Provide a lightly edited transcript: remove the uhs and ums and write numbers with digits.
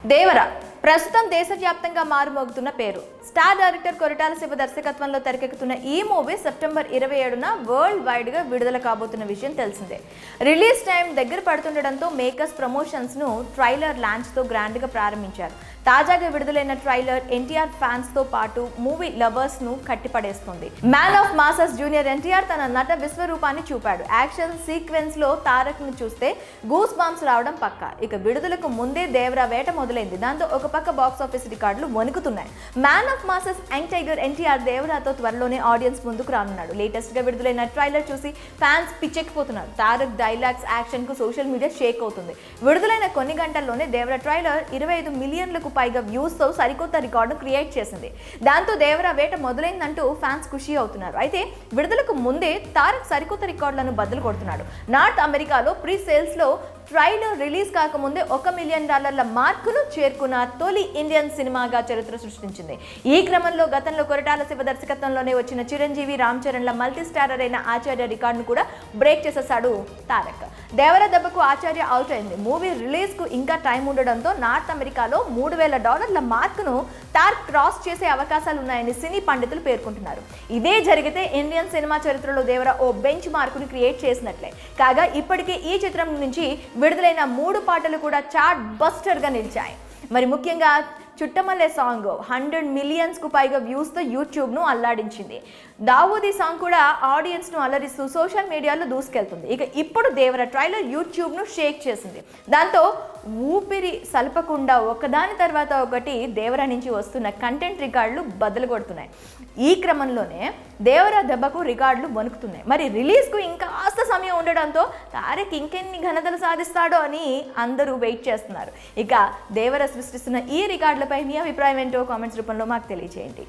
దేవర ప్రస్తుతం దేశవ్యాప్తంగా మారుమోగుతున్న పేరు. స్టార్ డైరెక్టర్ కొరటాల శివ దర్శకత్వంలో తెరకెక్కుతున్న ఈ మూవీ సెప్టెంబర్ 27న వరల్డ్ వైడ్ గా విడుదల కాబోతున్న విషయం తెలిసిందే. రిలీజ్ టైం దగ్గర పడుతుండటంతో మేకర్స్ ప్రమోషన్స్ ను ట్రైలర్ లాంచ్ తో గ్రాండ్ గా ప్రారంభించారు. తాజాగా విడుదలైన ట్రైలర్ ఎన్టీఆర్ ఫ్యాన్స్ తో పాటు మూవీ లవర్స్ ను కట్టిపడేస్తుంది. Man of masses junior NTR తన నట విశ్వరూపాన్ని చూపాడు. యాక్షన్ సీక్వెన్స్ లో తారక్ ను చూస్తే గూస్ బాంబ్స్ రావడం పక్కా. ఇక విడుదలకు ముందే దేవరా వేట మొదలైంది. దాంతో ఒక పక్క బాక్స్ ఆఫీస్ రికార్డులు వణుకుతున్నాయి. Man of masses young tiger NTR దేవరాతో త్వరలోనే ఆడియన్స్ ముందుకు రానున్నాడు. లేటెస్ట్ గా విడుదలైన ట్రైలర్ చూసి ఫ్యాన్స్ పిచ్చెక్కిపోతున్నారు. తారక్ డైలాగ్స్ యాక్షన్ కు సోషల్ మీడియా షేక్ అవుతుంది. విడుదలైన కొన్ని గంటల్లోనే దేవరా ట్రైలర్ 25 మిలియన్లకు పైగా వ్యూస్ తో సరికొత్త రికార్డు క్రియేట్ చేసింది. దాంతో దేవరా వేట మొదలైందంటూ ఫ్యాన్స్ ఖుషి అవుతున్నారు. అయితే విడుదలకు ముందే తారక్ సరికొత్త రికార్డులను బద్దలు కొడుతున్నాడు. నార్త్ అమెరికాలో ప్రీ సేల్స్ లో ట్రైలర్ రిలీజ్ కాకముందే $1 మిలియన్ మార్కును చేరుకున్న తొలి ఇండియన్ సినిమాగా చరిత్ర సృష్టించింది. ఈ క్రమంలో గతంలో కొరటాల శివ దర్శకత్వంలోనే వచ్చిన చిరంజీవి, రామ్ చరణ్ల మల్టీ స్టారర్ అయిన ఆచార్య రికార్డును కూడా బ్రేక్ చేసేశాడు తారక్. దేవర దెబ్బకు ఆచార్య అవుట్ అయింది. మూవీ రిలీజ్ కు ఇంకా టైం ఉండడంతో నార్త్ అమెరికాలో $3,000 మార్కును తారక్ క్రాస్ చేసే అవకాశాలు ఉన్నాయని సినీ పండితులు పేర్కొంటున్నారు. ఇదే జరిగితే ఇండియన్ సినిమా చరిత్రలో దేవర ఓ బెంచ్ మార్కును క్రియేట్ చేసినట్లే. కాగా ఇప్పటికే ఈ చిత్రం నుంచి విడుదలైన 3 పాటలు కూడా చార్ట్ బస్టర్ గా నిలిచాయి. మరి ముఖ్యంగా చుట్టమల్లె సాంగ్ 100 మిలియన్స్ కు పైగా వ్యూస్ తో యూట్యూబ్ ను అల్లాడించింది. దావూదీ సాంగ్ కూడా ఆడియన్స్ ను అలరిస్తూ సోషల్ మీడియాలో దూసుకెళ్తుంది. ఇక ఇప్పుడు దేవర ట్రైలర్ యూట్యూబ్ ను షేక్ చేసింది. దాంతో ఊపిరి సలపకుండా ఒకదాని తర్వాత ఒకటి దేవర నుంచి వస్తున్న కంటెంట్ రికార్డులు బద్దలు కొడుతున్నాయి. ఈ క్రమంలోనే దేవర దెబ్బకు రికార్డులు వణుకుతున్నాయి. మరి రిలీజ్ కు ఇంకా కాస్త సమయం ఉండడంతో తారక్ ఇంకెన్ని ఘనతలు సాధిస్తాడో అని అందరూ వెయిట్ చేస్తున్నారు. ఇక దేవర సృష్టిస్తున్న ఈ రికార్డులపై మీ అభిప్రాయం ఏంటో కామెంట్స్ రూపంలో మాకు తెలియజేయండి.